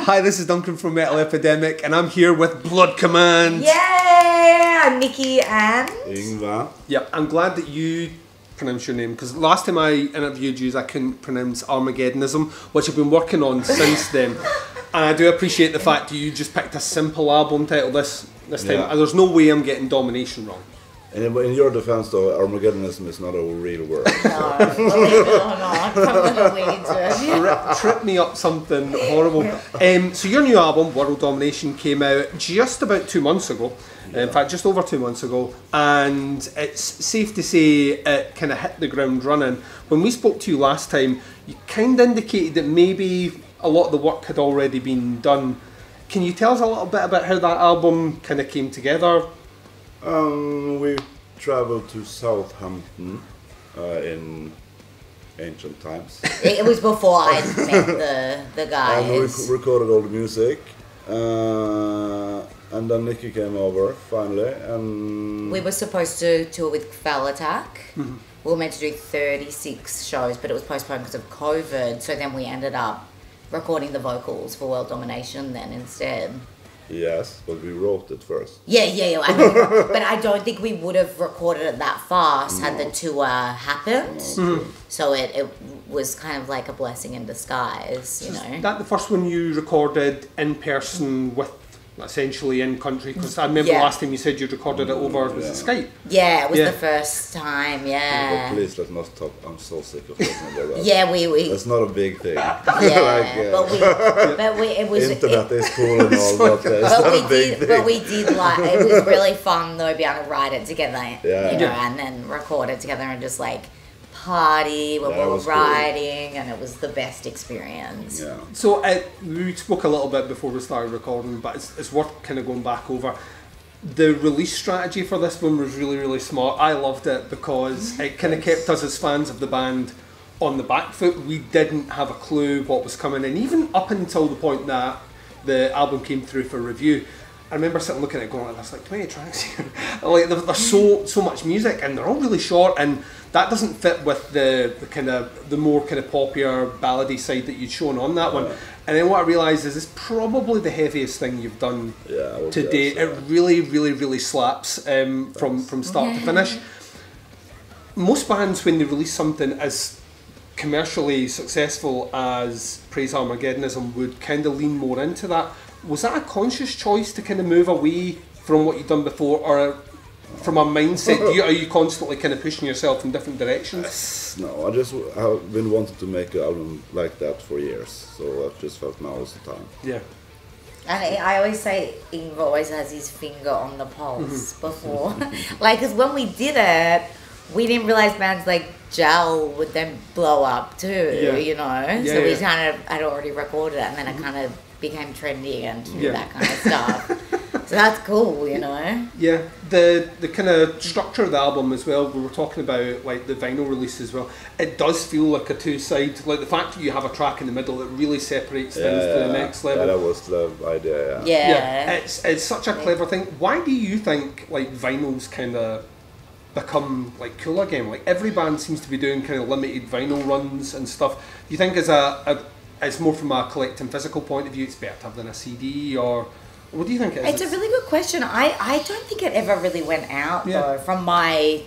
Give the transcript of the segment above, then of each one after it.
Hi, this is Duncan from Metal Epidemic, and I'm here with Blood Command. Yay! I'm Nikki and... Yngve. Yep, I'm glad that you pronounced your name, because last time I interviewed you, I couldn't pronounce Armageddonism, which I've been working on since then. And I do appreciate the fact that you just picked a simple album title this time. Yeah. And there's no way I'm getting Domination wrong. And in your defense, though, Armageddonism is not a real word. No, believe it or not, from the Norwegian. Trip me up something horrible. So your new album, World Domination, came out just about 2 months ago. In fact, just over 2 months ago. And it's safe to say it kind of hit the ground running. When we spoke to you last time, you kind of indicated that maybe a lot of the work had already been done. Can you tell us a little bit about how that album kind of came together? We traveled to Southampton in ancient times. It was before I met the guys. And we recorded all the music. And then Nikki came over finally, and We were supposed to tour with Fell Attack. Mm-hmm. We were meant to do 36 shows, but it was postponed because of COVID. So then we ended up recording the vocals for World Domination then instead. yes, but we wrote it first. Yeah. I mean, but I don't think we would have recorded it that fast had the tour happened. So it was kind of like a blessing in disguise, you know. Is that the first one you recorded in person with essentially in country? Because I remember last time you said you recorded it over was it Skype? Yeah, it was the first time, But please, let's not talk. I'm so sick of talking about that. Yeah, we That's not a big thing. yeah, but it was Internet is cool and all, but it's not a big thing. But we did like it was really fun though, being able to write it together, you know, Yeah. and then record it together and just like party when we That were was cool. writing, and it was the best experience. Yeah. So we spoke a little bit before we started recording, but it's worth kind of going back over. The release strategy for this one was really, really smart. I loved it because it kind of kept us as fans of the band on the back foot. We didn't have a clue what was coming, and even up until the point that the album came through for review, I remember sitting looking at it going, there's like 20 tracks here. Like there's so much music, and they're all really short, and that doesn't fit with the more kind of popular ballady side that you'd shown on that one. And then what I realised is it's probably the heaviest thing you've done to date. So. It really, really, really slaps from start to finish. Most bands, when they release something as commercially successful as Praise Armageddonism, would kind of lean more into that. Was that a conscious choice to kind of move away from what you've done before, or from a mindset, are you constantly kind of pushing yourself in different directions? No, I've been wanting to make an album like that for years, so I just felt now was the time. Yeah. And I always say Yngve always has his finger on the pulse before, like, because when we did it, we didn't realize bands like Gel would then blow up too, you know. So we kind of had already recorded it, and then it kind of became trendy and that kind of stuff. So that's cool, you know. Yeah, the kind of structure of the album as well. We were talking about like the vinyl release as well. It does feel like a two-side. Like the fact that you have a track in the middle that really separates things to the next level. Yeah, that was the idea. Yeah. It's such a clever thing. Why do you think like vinyls kind of become like cool again? Like every band seems to be doing kind of limited vinyl runs and stuff. Do you think it's more from a collecting physical point of view, it's better to have than a CD, or what do you think it is? It's a really good question. I don't think it ever really went out though, from my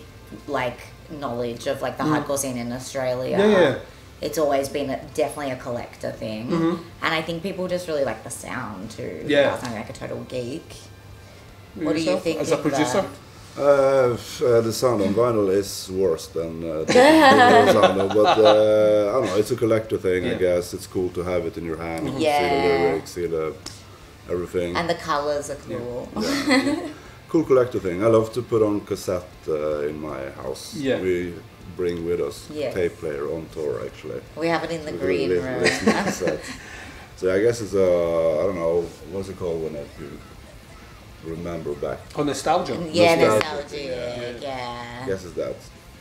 like knowledge of like the hardcore scene in Australia. Yeah. It's always been definitely a collector thing, and I think people just really like the sound too. Yeah, I'm like a total geek. What do you think as a producer? The sound on vinyl is worse than the sound, but I don't know. It's a collector thing, I guess. It's cool to have it in your hand, see the lyrics, see the everything, and the colors are cool. Cool collector thing. I love to put on cassette in my house. Yeah. We bring with us tape player on tour actually. We have it in the green room. So I guess it's I don't know, what's it called when you remember back? Oh, nostalgia. Yeah, nostalgia. Yeah. I guess it's that.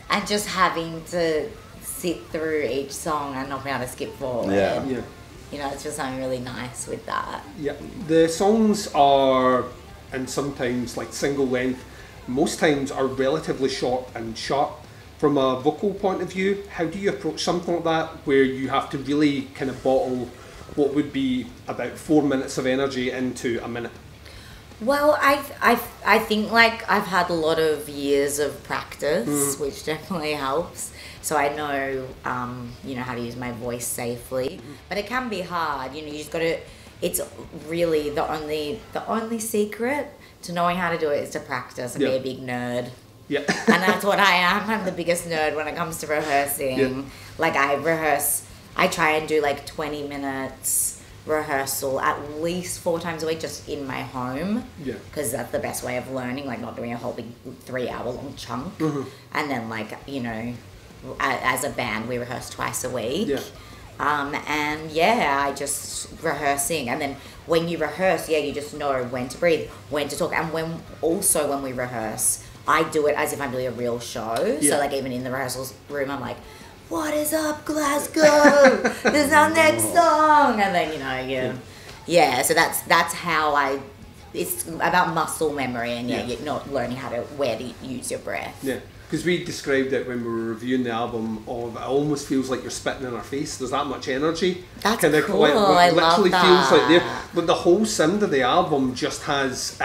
And just having to sit through each song and not be able to skip forward. Yeah. You know, it's just something really nice with that. Yeah. The songs are, and sometimes like single length, most times are relatively short and sharp. From a vocal point of view, how do you approach something like that where you have to really kind of bottle what would be about 4 minutes of energy into a minute? Well, I think like I've had a lot of years of practice, which definitely helps. So I know, you know, how to use my voice safely, but it can be hard. You know, you just got to. It's really the only secret to knowing how to do it is to practice and be a big nerd. Yeah. And that's what I am. I'm the biggest nerd when it comes to rehearsing. Yeah. Like I try and do like 20 minutes rehearsal at least 4 times a week just in my home. Yeah. Because that's the best way of learning, like not doing a whole big 3-hour-long chunk. And then like, you know, as a band we rehearse twice a week. Yeah. And yeah, I just rehearsing, and then when you rehearse, you just know when to breathe, when to talk, and when we rehearse, I do it as if I'm doing a real show. Yeah. So like even in the rehearsals room, I'm like, "What is up, Glasgow? This is our next song," and then you know, So that's how it's about muscle memory, and you're not learning where to use your breath. Yeah. Because we described it when we were reviewing the album, it almost feels like you're spitting in our face. There's that much energy. That's kinda cool. I love that. Feels like there. But the whole sound of the album just has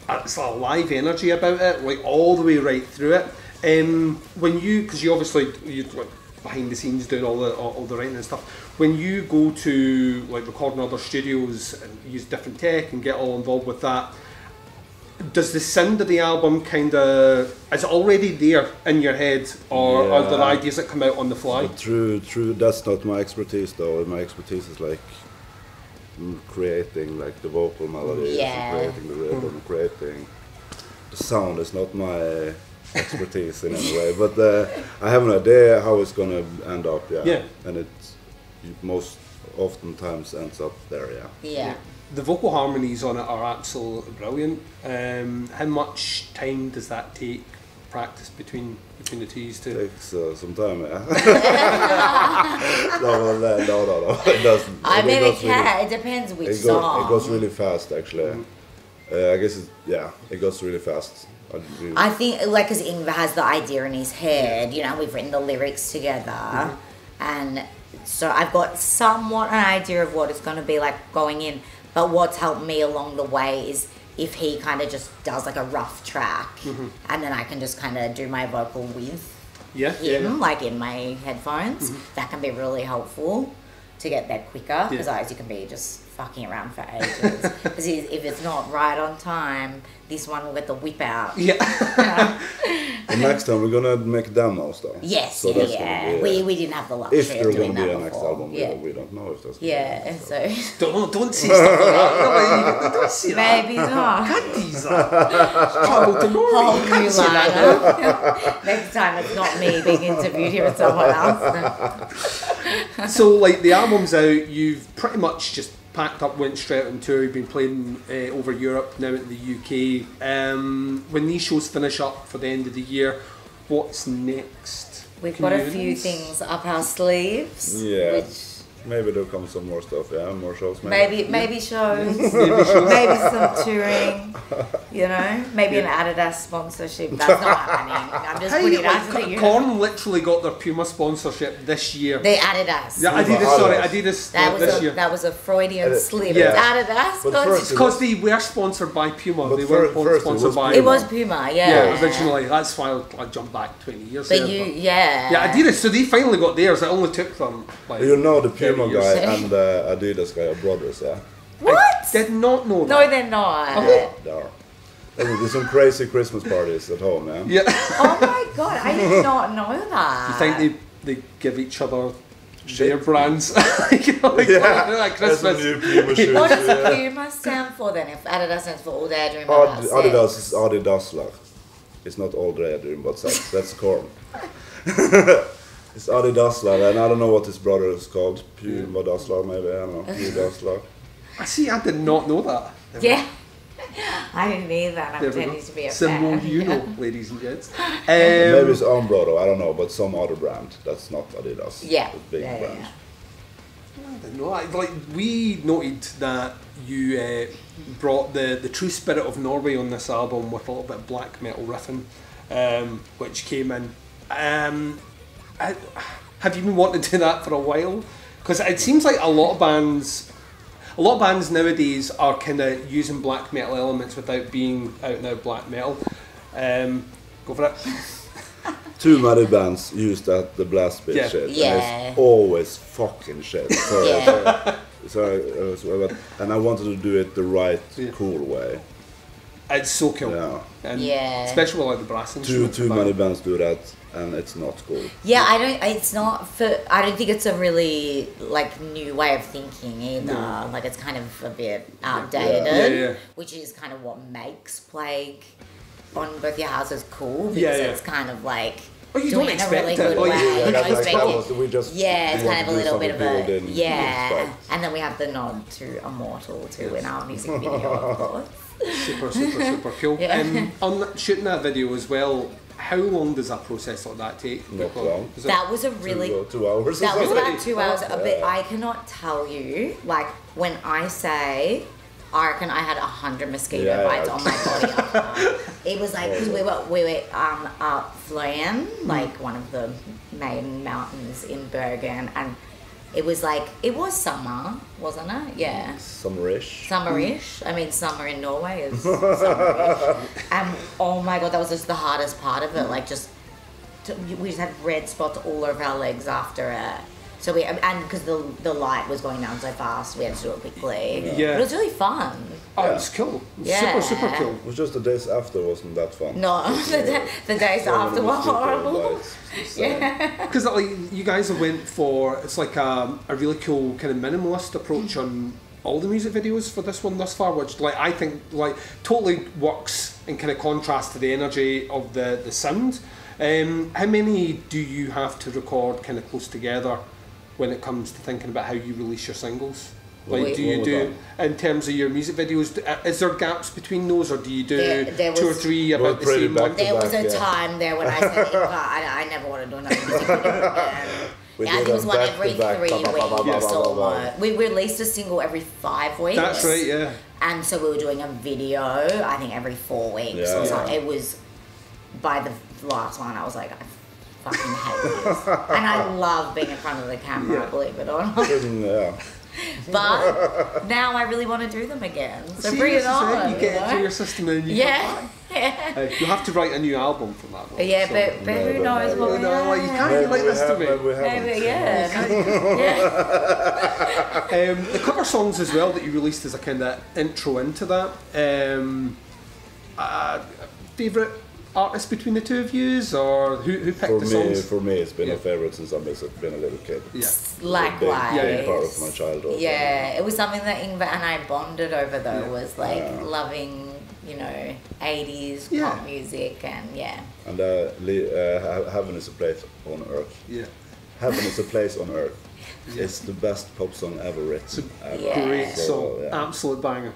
it's a live energy about it, like all the way right through it. Because you obviously like behind the scenes doing all the writing and stuff. When you go to like record in other studios and use different tech and get all involved with that. Does the sound of the album is it already there in your head, or are there ideas that come out on the fly? True. That's not my expertise, though. My expertise is like creating like the vocal melodies, creating the rhythm, creating the sound. Is not my expertise in any way, but I have an idea how it's gonna end up. And it most oftentimes ends up there. Yeah. The vocal harmonies on it are absolutely brilliant. How much time does that take, practice between the two? It takes some time, No. It doesn't. I mean, it depends which song. It goes really fast, actually. I guess it goes really fast. I think, like, because Yngve has the idea in his head, you know, we've written the lyrics together, and so I've got somewhat an idea of what it's going to be like going in. But what's helped me along the way is if he kind of just does like a rough track, and then I can just kind of do my vocal with him, like in my headphones. That can be really helpful to get there quicker, because otherwise you can be just fucking around for ages. Because if it's not right on time, this one will get the whip out. Yeah. And next time we're gonna make demos, though. Yes, so we didn't have the luxury if there's of doing gonna be that a next before. album, we don't know if there's and so don't say stuff like that. Don't say maybe that. not. Can't tease that. Travel to Norway. Can't say that. Next time it's not me being interviewed here, it's someone else. So, like, the album's out. You've pretty much just packed up, went straight on tour. You've been playing over Europe, now in the UK. When these shows finish up for the end of the year, what's next? We've got a few things up our sleeves. Yeah. Which maybe there'll come some more stuff, more shows. Maybe shows. Maybe some touring. You know, maybe an Adidas sponsorship. That's not happening. I'm just putting it out to the universe. Korn literally got their Puma sponsorship this year. The Adidas. Yeah, Adidas this year. That was a Freudian slip. Yeah. It's Adidas. It's because they were sponsored by Puma. They weren't sponsored by... It was Puma, Yeah, originally. That's why I jumped back 20 years but ago. Yeah, Adidas, so they finally got theirs. It only took them like... You know the Puma guy and the Adidas guy are brothers, yeah? What? I did not know that. No, they're not. Okay. They are. There's some crazy Christmas parties at home, man. Yeah. Oh my god, I did not know that. You think they give each other their brands? Like Christmas. New Puma shoes. What does Puma stand for then? If Adidas stands for All Day Dream About Sex. Adidas is Adidasler. It's not All Day Dream About Sex. That's Korn. It's Adidasler, and I don't know what his brother is called. Puma Dassler, maybe. I don't know. Puma Dassler. I did not know that. Yeah. I didn't either, and I'm pretending to be a fan. You know, ladies and gents. Maybe it's Umbro, I don't know, but some other brand. That's not Adidas. Yeah. It's a big brand. Yeah. I don't know. Like, we noted that you brought the true spirit of Norway on this album with a little bit of black metal riffing, which came in. Have you been wanting to do that for a while? Because it seems like a lot of bands nowadays are kind of using black metal elements without being out and out black metal. Go for it. Too many bands use that the blast beat shit. Yeah. And it's always fucking shit. Sorry, and I wanted to do it the right, cool way. It's so cool. Yeah. And especially with like the brass instruments. Too many bands do that, and it's not cool. Yeah, I don't think it's a really like new way of thinking either. No. Like it's kind of a bit outdated, which is kind of what makes Plague on Both Your Houses cool, because it's kind of like doing it in a really good way. It's kind of a little bit of a and then we have the nod to Immortal too in our music video, of course. Super cool. On shooting that video as well, how long does a process like that take? Not long. That was a really 2 hours. That was about 2 hours. But I cannot tell you, like when I say, I reckon I had 100 mosquito bites on my body after. It was like, because we were up Florian, like one of the main mountains in Bergen, and it was like, it was summer, wasn't it? Yeah. Summerish. I mean, summer in Norway is summerish. And oh my God, that was just the hardest part of it. Like we just had red spots all over our legs after it. So and because the light was going down so fast, we had to do it quickly. Yeah. But it was really fun. Oh, it was cool. Super cool. It was just the days after wasn't that fun. No, the days after were horrible. Yeah. Because like you guys have went for, it's like a really cool kind of minimalist approach on all the music videos for this one thus far, which like I think like totally works in kind of contrast to the energy of the sound. How many do you have to record kind of close together when it comes to thinking about how you release your singles? Like, do you do, in terms of your music videos, is there gaps between those, or do you do there 2 or 3 about the same one? There was a time there when I said, I never want to do another music video again. I think it was one every 3 weeks or more. We released a single every 5 weeks. That's right, yeah. And so we were doing a video, I think every 4 weeks or something. It was, by the last one, I was like, I fucking hate this. And I love being in front of the camera, believe it or not. But now I really want to do them again. So bring it on. You get it through your system and you come back. You'll have to write a new album from that one. Yeah, so. but who knows what we have. You can't like this to me. The cover songs as well that you released as a kind of intro into that. Favourite artist between the two of you, or who picked the songs? For me, it's been a favourite since I've been a little kid. Yeah. Likewise. Big part of my childhood. Yeah, it was something that Yngve and I bonded over though, was like loving, 80s pop music and And Heaven is a Place on Earth. Yeah. Heaven is a Place on Earth. It's the best pop song ever written. It's a great song. Absolute banger.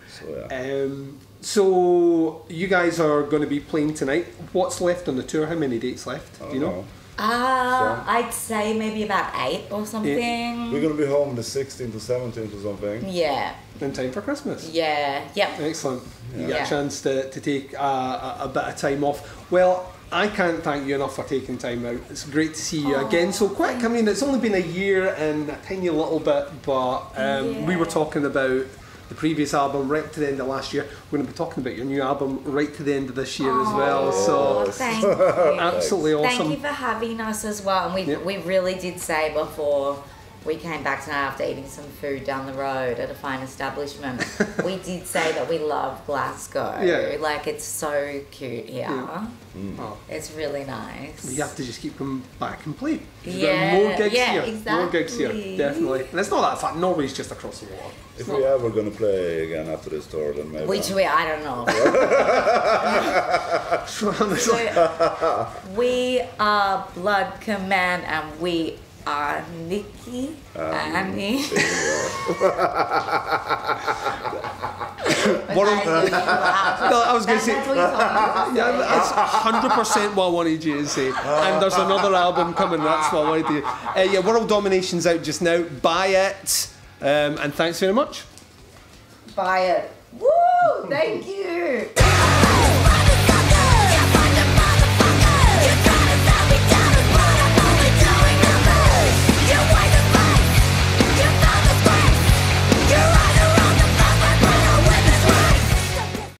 So, so you guys are going to be playing tonight. What's left on the tour? How many dates left? Do you know? I'd say maybe about 8 or something. Yeah. We're going to be home the 16th to 17th or something. Yeah. In time for Christmas. Yeah. Yep. Excellent. You get a chance to take a bit of time off. Well, I can't thank you enough for taking time out. It's great to see you again so quick. I mean, it's only been a year and a tiny little bit, but we were talking about the previous album right to the end of last year. We're going to be talking about your new album right to the end of this year as well. So thank you. Absolutely awesome. Thank you for having us as well. And we really did say before we came back tonight after eating some food down the road at a fine establishment, we did say that we love Glasgow. Yeah. Like, it's so cute here. Yeah. It's really nice. You have to just keep them back and play. More gigs here. Exactly. More gigs here, definitely. And it's not that far. Norway's just across the water. If we're ever going to play again after this tour, then maybe. I don't know. We are Blood Command and we are Nikki, Annie. I was going to say, that's 100% what I wanted you to say. And there's another album coming, that's what I wanted to World Domination's out just now. Buy it. And thanks very much. Buy it. Woo! Thank you.